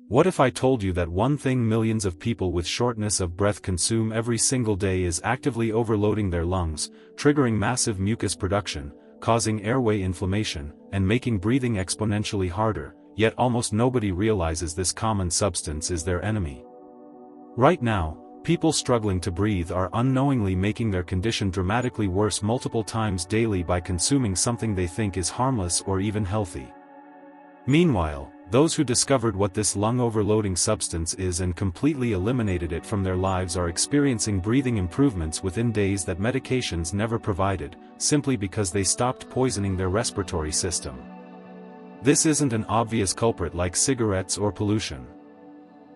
What if I told you that one thing millions of people with shortness of breath consume every single day is actively overloading their lungs, triggering massive mucus production, causing airway inflammation, and making breathing exponentially harder, yet almost nobody realizes this common substance is their enemy. Right now, people struggling to breathe are unknowingly making their condition dramatically worse multiple times daily by consuming something they think is harmless or even healthy. Meanwhile, those who discovered what this lung-overloading substance is and completely eliminated it from their lives are experiencing breathing improvements within days that medications never provided, simply because they stopped poisoning their respiratory system. This isn't an obvious culprit like cigarettes or pollution.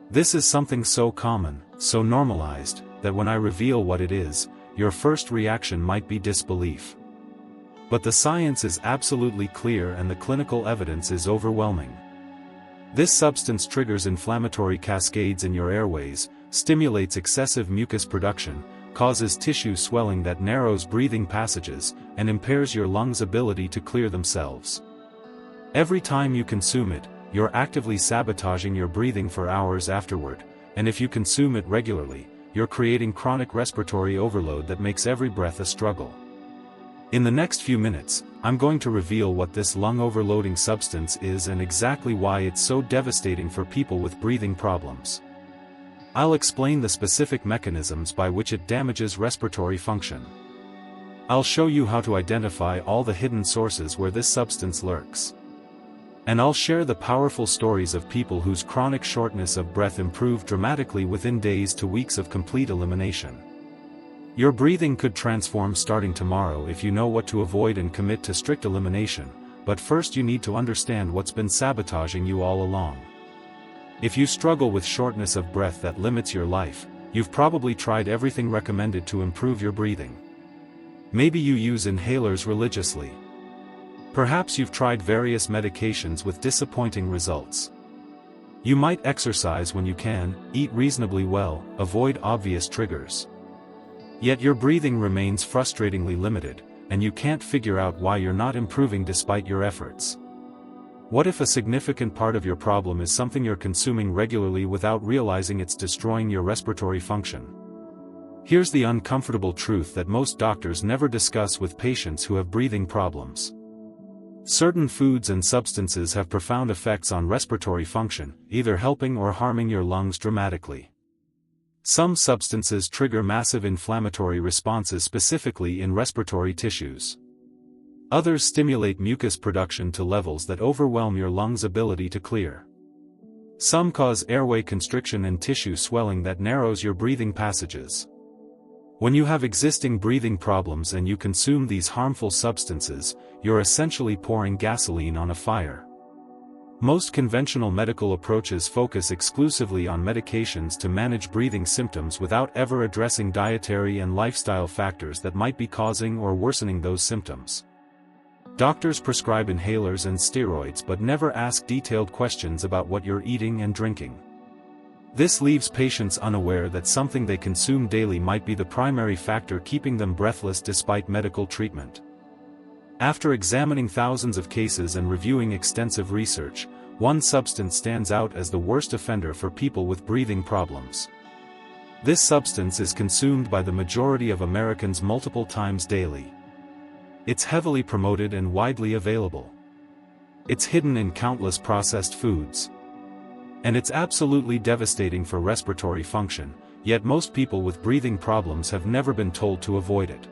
This is something so common, so normalized, that when I reveal what it is, your first reaction might be disbelief. But the science is absolutely clear and the clinical evidence is overwhelming. This substance triggers inflammatory cascades in your airways, stimulates excessive mucus production, causes tissue swelling that narrows breathing passages, and impairs your lungs' ability to clear themselves. Every time you consume it, you're actively sabotaging your breathing for hours afterward, and if you consume it regularly, you're creating chronic respiratory overload that makes every breath a struggle. In the next few minutes, I'm going to reveal what this lung-overloading substance is and exactly why it's so devastating for people with breathing problems. I'll explain the specific mechanisms by which it damages respiratory function. I'll show you how to identify all the hidden sources where this substance lurks. And I'll share the powerful stories of people whose chronic shortness of breath improved dramatically within days to weeks of complete elimination. Your breathing could transform starting tomorrow if you know what to avoid and commit to strict elimination, but first you need to understand what's been sabotaging you all along. If you struggle with shortness of breath that limits your life, you've probably tried everything recommended to improve your breathing. Maybe you use inhalers religiously. Perhaps you've tried various medications with disappointing results. You might exercise when you can, eat reasonably well, avoid obvious triggers. Yet your breathing remains frustratingly limited, and you can't figure out why you're not improving despite your efforts. What if a significant part of your problem is something you're consuming regularly without realizing it's destroying your respiratory function? Here's the uncomfortable truth that most doctors never discuss with patients who have breathing problems. Certain foods and substances have profound effects on respiratory function, either helping or harming your lungs dramatically. Some substances trigger massive inflammatory responses specifically in respiratory tissues. Others stimulate mucus production to levels that overwhelm your lungs' ability to clear. Some cause airway constriction and tissue swelling that narrows your breathing passages. When you have existing breathing problems and you consume these harmful substances, you're essentially pouring gasoline on a fire. Most conventional medical approaches focus exclusively on medications to manage breathing symptoms without ever addressing dietary and lifestyle factors that might be causing or worsening those symptoms. Doctors prescribe inhalers and steroids but never ask detailed questions about what you're eating and drinking. This leaves patients unaware that something they consume daily might be the primary factor keeping them breathless despite medical treatment. After examining thousands of cases and reviewing extensive research, one substance stands out as the worst offender for people with breathing problems. This substance is consumed by the majority of Americans multiple times daily. It's heavily promoted and widely available. It's hidden in countless processed foods. And it's absolutely devastating for respiratory function, yet most people with breathing problems have never been told to avoid it.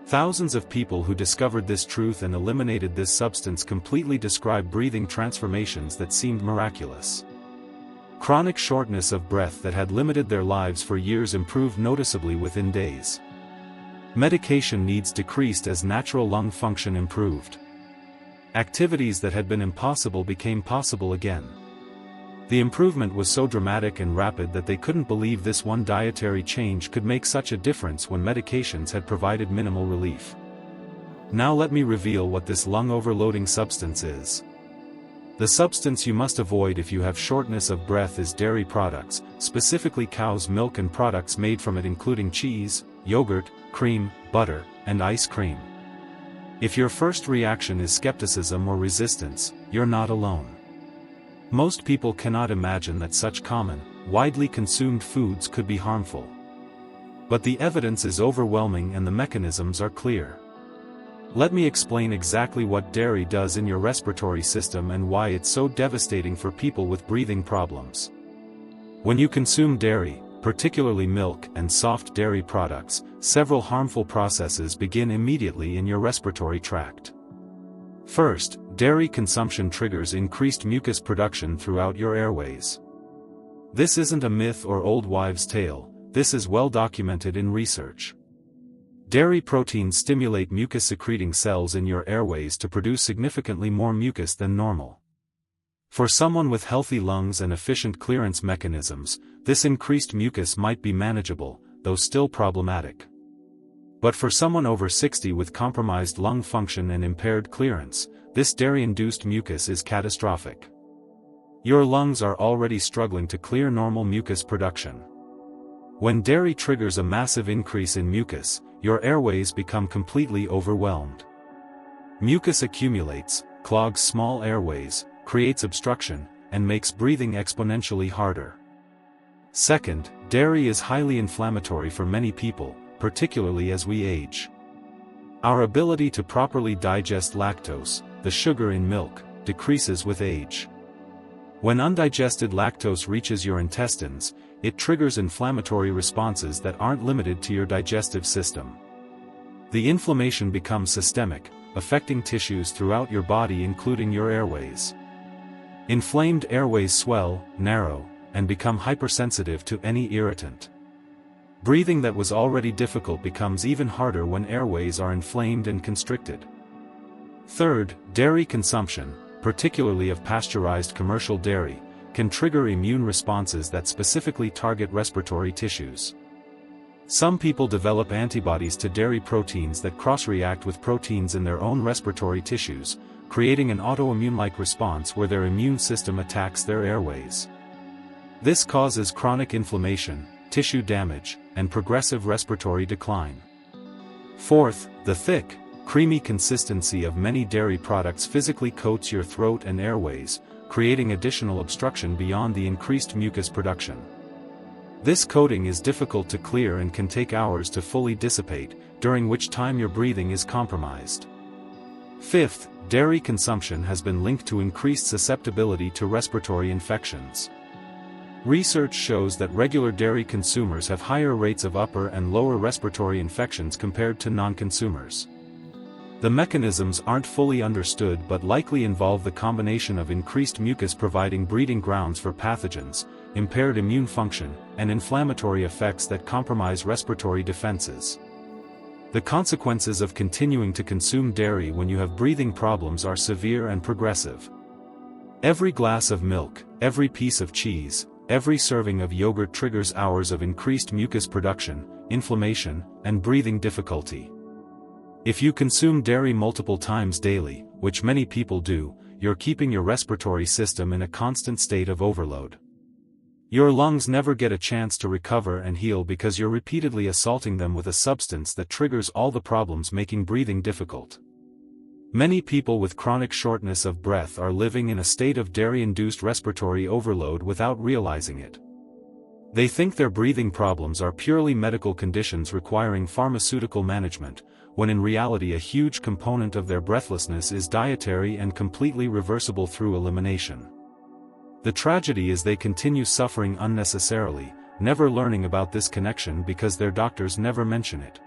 Thousands of people who discovered this truth and eliminated this substance completely describe breathing transformations that seemed miraculous. Chronic shortness of breath that had limited their lives for years improved noticeably within days. Medication needs decreased as natural lung function improved. Activities that had been impossible became possible again. The improvement was so dramatic and rapid that they couldn't believe this one dietary change could make such a difference when medications had provided minimal relief. Now let me reveal what this lung-overloading substance is. The substance you must avoid if you have shortness of breath is dairy products, specifically cow's milk and products made from it including cheese, yogurt, cream, butter, and ice cream. If your first reaction is skepticism or resistance, you're not alone. Most people cannot imagine that such common, widely consumed foods could be harmful. But the evidence is overwhelming and the mechanisms are clear. Let me explain exactly what dairy does in your respiratory system and why it's so devastating for people with breathing problems. When you consume dairy, particularly milk and soft dairy products, several harmful processes begin immediately in your respiratory tract. First, dairy consumption triggers increased mucus production throughout your airways. This isn't a myth or old wives' tale, this is well documented in research. Dairy proteins stimulate mucus-secreting cells in your airways to produce significantly more mucus than normal. For someone with healthy lungs and efficient clearance mechanisms, this increased mucus might be manageable, though still problematic. But for someone over 60 with compromised lung function and impaired clearance, this dairy-induced mucus is catastrophic. Your lungs are already struggling to clear normal mucus production. When dairy triggers a massive increase in mucus, your airways become completely overwhelmed. Mucus accumulates, clogs small airways, creates obstruction, and makes breathing exponentially harder. Second, dairy is highly inflammatory for many people, particularly as we age. Our ability to properly digest lactose, the sugar in milk, decreases with age. When undigested lactose reaches your intestines, it triggers inflammatory responses that aren't limited to your digestive system. The inflammation becomes systemic, affecting tissues throughout your body including your airways. Inflamed airways swell, narrow, and become hypersensitive to any irritant. Breathing that was already difficult becomes even harder when airways are inflamed and constricted. Third, dairy consumption, particularly of pasteurized commercial dairy, can trigger immune responses that specifically target respiratory tissues. Some people develop antibodies to dairy proteins that cross-react with proteins in their own respiratory tissues, creating an autoimmune-like response where their immune system attacks their airways. This causes chronic inflammation, tissue damage, and progressive respiratory decline. Fourth, the thick, creamy consistency of many dairy products physically coats your throat and airways, creating additional obstruction beyond the increased mucus production. This coating is difficult to clear and can take hours to fully dissipate, during which time your breathing is compromised. Fifth, dairy consumption has been linked to increased susceptibility to respiratory infections. Research shows that regular dairy consumers have higher rates of upper and lower respiratory infections compared to non-consumers. The mechanisms aren't fully understood but likely involve the combination of increased mucus providing breeding grounds for pathogens, impaired immune function, and inflammatory effects that compromise respiratory defenses. The consequences of continuing to consume dairy when you have breathing problems are severe and progressive. Every glass of milk, every piece of cheese, every serving of yogurt triggers hours of increased mucus production, inflammation, and breathing difficulty. If you consume dairy multiple times daily, which many people do, you're keeping your respiratory system in a constant state of overload. Your lungs never get a chance to recover and heal because you're repeatedly assaulting them with a substance that triggers all the problems making breathing difficult. Many people with chronic shortness of breath are living in a state of dairy-induced respiratory overload without realizing it. They think their breathing problems are purely medical conditions requiring pharmaceutical management, when in reality a huge component of their breathlessness is dietary and completely reversible through elimination. The tragedy is they continue suffering unnecessarily, never learning about this connection because their doctors never mention it.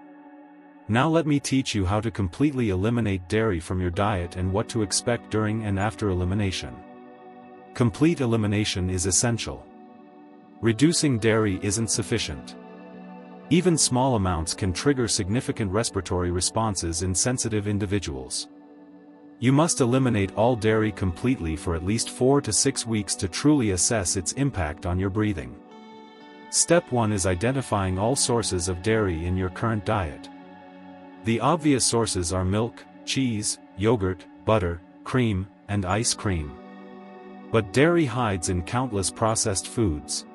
Now let me teach you how to completely eliminate dairy from your diet and what to expect during and after elimination. Complete elimination is essential. Reducing dairy isn't sufficient. Even small amounts can trigger significant respiratory responses in sensitive individuals. You must eliminate all dairy completely for at least 4 to 6 weeks to truly assess its impact on your breathing. Step 1 is identifying all sources of dairy in your current diet. The obvious sources are milk, cheese, yogurt, butter, cream, and ice cream. But dairy hides in countless processed foods.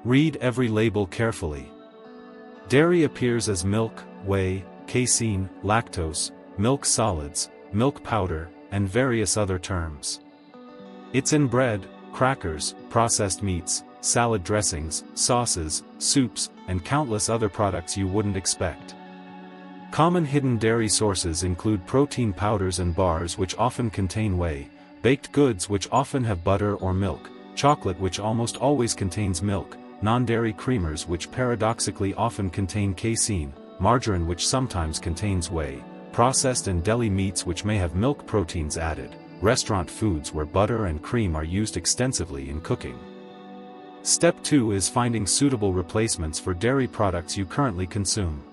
Read every label carefully. Dairy appears as milk, whey, casein, lactose, milk solids, milk powder, and various other terms. It's in bread, crackers, processed meats, salad dressings, sauces, soups, and countless other products you wouldn't expect. Common hidden dairy sources include protein powders and bars which often contain whey, baked goods which often have butter or milk, chocolate which almost always contains milk, non-dairy creamers which paradoxically often contain casein, margarine which sometimes contains whey, processed and deli meats which may have milk proteins added, restaurant foods where butter and cream are used extensively in cooking. Step 2 is finding suitable replacements for dairy products you currently consume.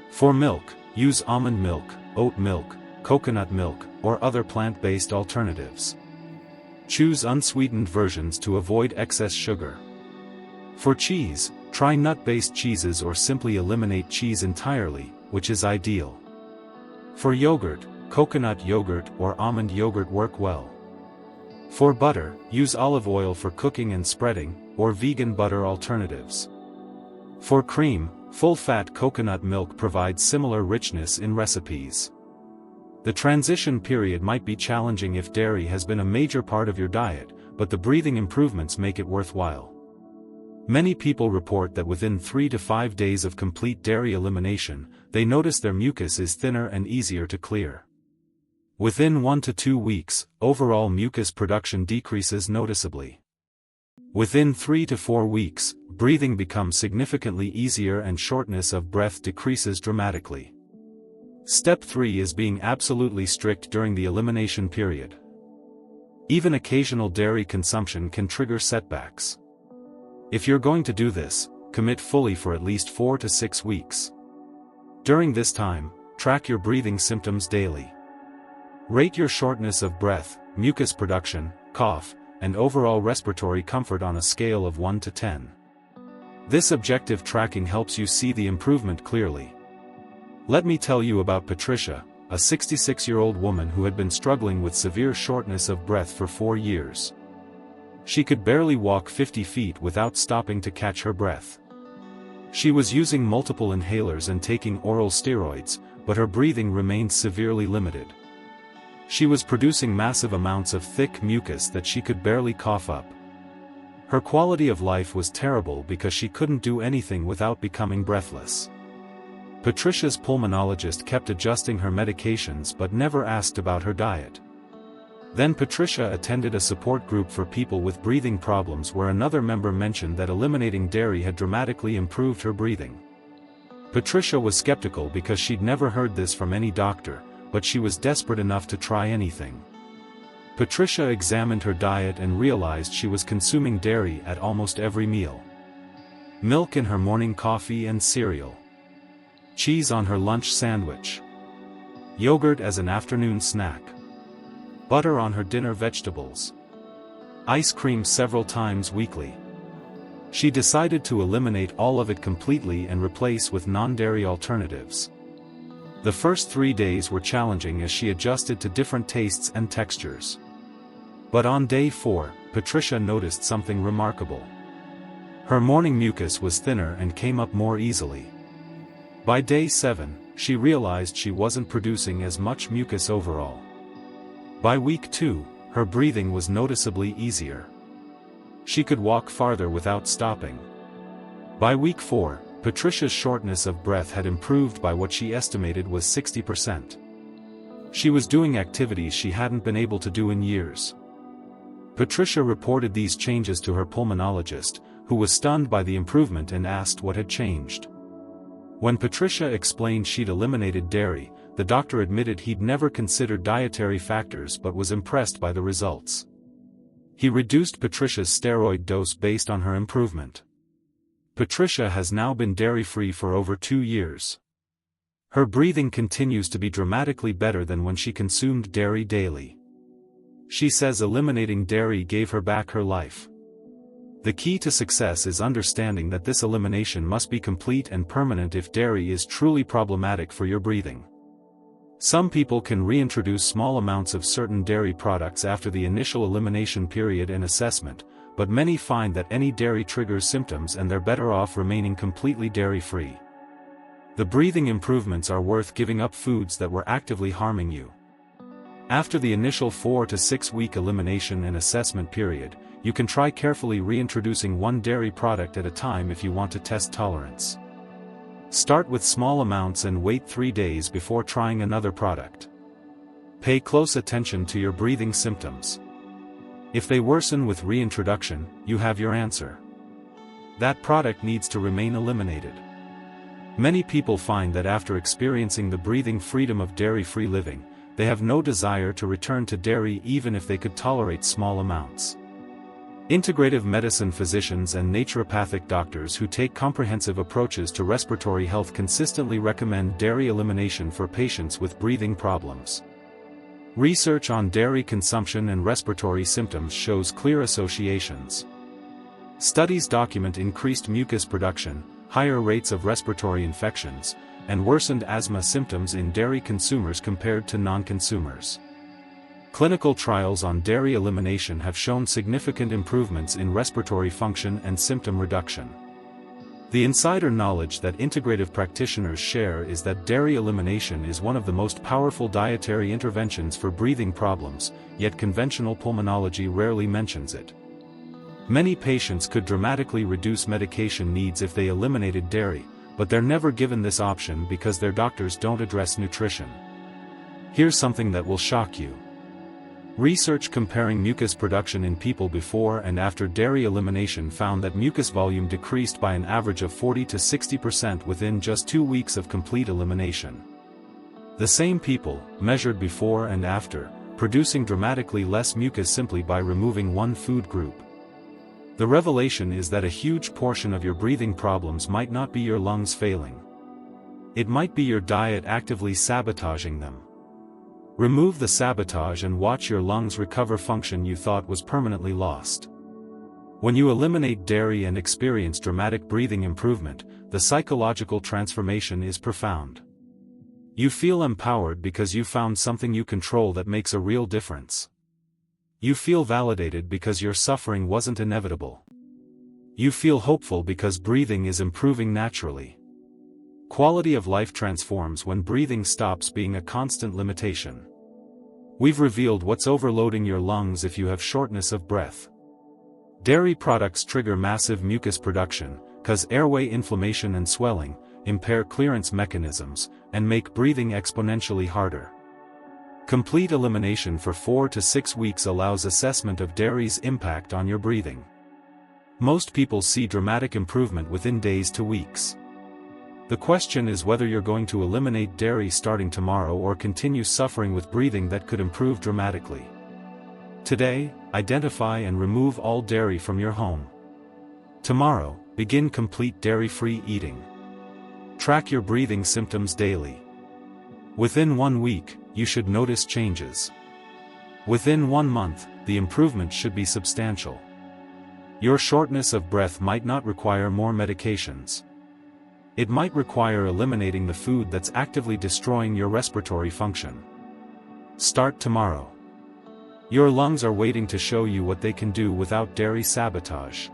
For milk, use almond milk, oat milk, coconut milk, or other plant-based alternatives. Choose unsweetened versions to avoid excess sugar. For cheese, try nut-based cheeses or simply eliminate cheese entirely, which is ideal. For yogurt, coconut yogurt or almond yogurt work well. For butter, use olive oil for cooking and spreading, or vegan butter alternatives. For cream, full-fat coconut milk provides similar richness in recipes. The transition period might be challenging if dairy has been a major part of your diet, but the breathing improvements make it worthwhile. Many people report that within 3 to 5 days of complete dairy elimination, they notice their mucus is thinner and easier to clear. Within 1 to 2 weeks, overall mucus production decreases noticeably. Within 3 to 4 weeks, breathing becomes significantly easier and shortness of breath decreases dramatically. Step 3 is being absolutely strict during the elimination period. Even occasional dairy consumption can trigger setbacks. If you're going to do this, commit fully for at least 4 to 6 weeks. During this time, track your breathing symptoms daily. Rate your shortness of breath, mucus production, cough, and overall respiratory comfort on a scale of 1 to 10. This objective tracking helps you see the improvement clearly. Let me tell you about Patricia, a 66-year-old woman who had been struggling with severe shortness of breath for 4 years. She could barely walk 50 feet without stopping to catch her breath. She was using multiple inhalers and taking oral steroids, but her breathing remained severely limited. She was producing massive amounts of thick mucus that she could barely cough up. Her quality of life was terrible because she couldn't do anything without becoming breathless. Patricia's pulmonologist kept adjusting her medications but never asked about her diet. Then Patricia attended a support group for people with breathing problems where another member mentioned that eliminating dairy had dramatically improved her breathing. Patricia was skeptical because she'd never heard this from any doctor, but she was desperate enough to try anything. Patricia examined her diet and realized she was consuming dairy at almost every meal. Milk in her morning coffee and cereal. Cheese on her lunch sandwich. Yogurt as an afternoon snack. Butter on her dinner vegetables. Ice cream several times weekly. She decided to eliminate all of it completely and replace with non-dairy alternatives. The first 3 days were challenging as she adjusted to different tastes and textures. But on day 4, Patricia noticed something remarkable. Her morning mucus was thinner and came up more easily. By day 7, she realized she wasn't producing as much mucus overall. By week 2, her breathing was noticeably easier. She could walk farther without stopping. By week 4, Patricia's shortness of breath had improved by what she estimated was 60%. She was doing activities she hadn't been able to do in years. Patricia reported these changes to her pulmonologist, who was stunned by the improvement and asked what had changed. When Patricia explained she'd eliminated dairy, the doctor admitted he'd never considered dietary factors but was impressed by the results. He reduced Patricia's steroid dose based on her improvement. Patricia has now been dairy-free for over 2 years. Her breathing continues to be dramatically better than when she consumed dairy daily. She says eliminating dairy gave her back her life. The key to success is understanding that this elimination must be complete and permanent if dairy is truly problematic for your breathing. Some people can reintroduce small amounts of certain dairy products after the initial elimination period and assessment, but many find that any dairy triggers symptoms and they're better off remaining completely dairy-free. The breathing improvements are worth giving up foods that were actively harming you. After the initial 4 to 6 week elimination and assessment period, you can try carefully reintroducing one dairy product at a time if you want to test tolerance. Start with small amounts and wait 3 days before trying another product. Pay close attention to your breathing symptoms. If they worsen with reintroduction, you have your answer. That product needs to remain eliminated. Many people find that after experiencing the breathing freedom of dairy-free living, they have no desire to return to dairy even if they could tolerate small amounts. Integrative medicine physicians and naturopathic doctors who take comprehensive approaches to respiratory health consistently recommend dairy elimination for patients with breathing problems. Research on dairy consumption and respiratory symptoms shows clear associations. Studies document increased mucus production, higher rates of respiratory infections, and worsened asthma symptoms in dairy consumers compared to non-consumers. Clinical trials on dairy elimination have shown significant improvements in respiratory function and symptom reduction. The insider knowledge that integrative practitioners share is that dairy elimination is one of the most powerful dietary interventions for breathing problems, yet conventional pulmonology rarely mentions it. Many patients could dramatically reduce medication needs if they eliminated dairy, but they're never given this option because their doctors don't address nutrition. Here's something that will shock you. Research comparing mucus production in people before and after dairy elimination found that mucus volume decreased by an average of 40 to 60% within just 2 weeks of complete elimination. The same people, measured before and after, producing dramatically less mucus simply by removing one food group. The revelation is that a huge portion of your breathing problems might not be your lungs failing. It might be your diet actively sabotaging them. Remove the sabotage and watch your lungs recover function you thought was permanently lost. When you eliminate dairy and experience dramatic breathing improvement, the psychological transformation is profound. You feel empowered because you found something you control that makes a real difference. You feel validated because your suffering wasn't inevitable. You feel hopeful because breathing is improving naturally. Quality of life transforms when breathing stops being a constant limitation. We've revealed what's overloading your lungs if you have shortness of breath. Dairy products trigger massive mucus production, cause airway inflammation and swelling, impair clearance mechanisms, and make breathing exponentially harder. Complete elimination for 4 to 6 weeks allows assessment of dairy's impact on your breathing. Most people see dramatic improvement within days to weeks. The question is whether you're going to eliminate dairy starting tomorrow or continue suffering with breathing that could improve dramatically. Today, identify and remove all dairy from your home. Tomorrow, begin complete dairy-free eating. Track your breathing symptoms daily. Within 1 week, you should notice changes. Within 1 month, the improvement should be substantial. Your shortness of breath might not require more medications. It might require eliminating the food that's actively destroying your respiratory function. Start tomorrow. Your lungs are waiting to show you what they can do without dairy sabotage.